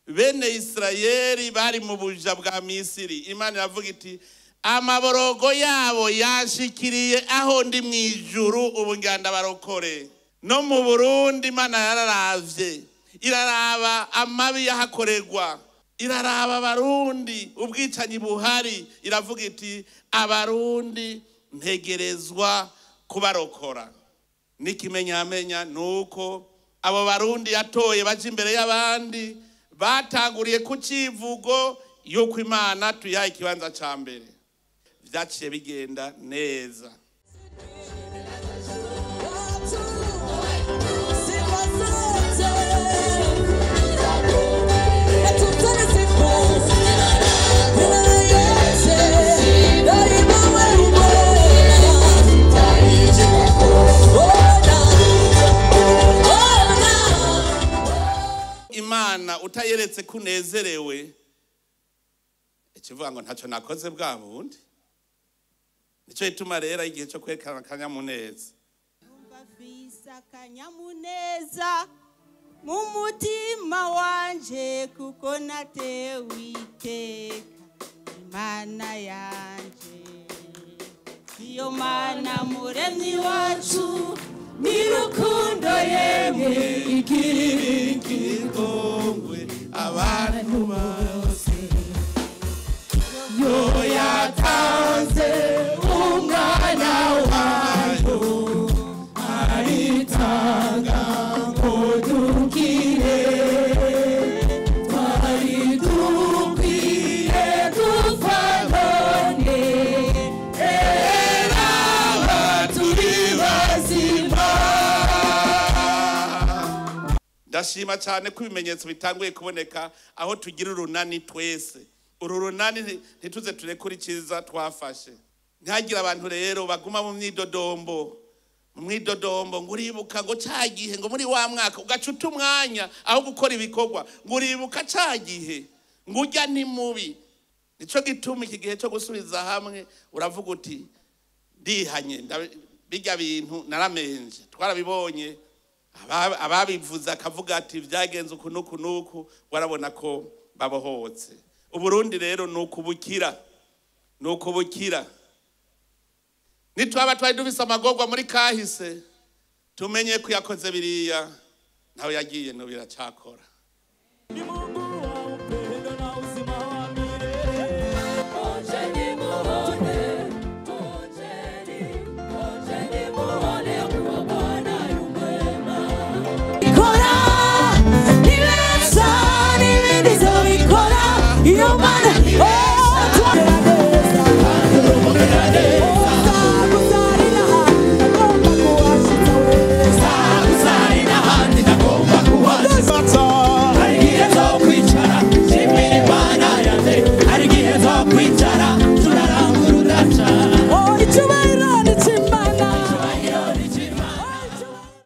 Bene Israeli bari mu buja bwa Misiri. Imana iravuga iti amaborogo yabo yashikiriye aho ndi mwijuru ubu nganda barokore. No mu Burundi Imana yararavye iraraba amabi yahakorerwa, iraraba abarundi ubwicanyi buhari, iravuga iti abarundi ntegerezwa kubarokora. N'ikimenyamenya nuko abo barundi yatoye baje imbere y'abandi batanguriye ku civugo yuko Imana tuyaha ikibanza ca mbere. Vyaciye bigenda neza. Imana utayeretse kunezerewe ikivuga ngo ntaco nakoze bwa bundi. Nico ituma rero igihe cyo kwerekana akanyamuneza. Numva fisa akanyamuneza mu mutima wanje kuko natewe iteka Imana yanje. Iyo Mana muremyi wacu nirukundo yemwe ikirikirikongwe abantu bose yo yatanze umwana wayo aritanga ngo dukire twari dukwiye gupfa none era turi bazima. Ndashima cyane ko ibimenyetso bitanguye kuboneka aho tugira urunani twese. Uru runani ntituze turekura iciza twafashe. Ntihagira abantu rero baguma mu mwidodombo. Mu mwidodombo nguribuka ngo cagihe ngo muri wa mwaka ugacuta umwanya aho gukora ibikorwa nguribuka cagihe ngurya ni mubi. Nico gituma iki gihe cyo gusubiza hamwe uravuga uti ndihanye bijya bintu naramenje twarabibonye. Ababivuza akavuga ati vyagenze uku nuku nuku warabona ko babohotse. Uburundi rero nukubukira nitwaba twari dufise amagorwa muri kahise tumenye ko yakoze biriya nawe yagiye no biracakora.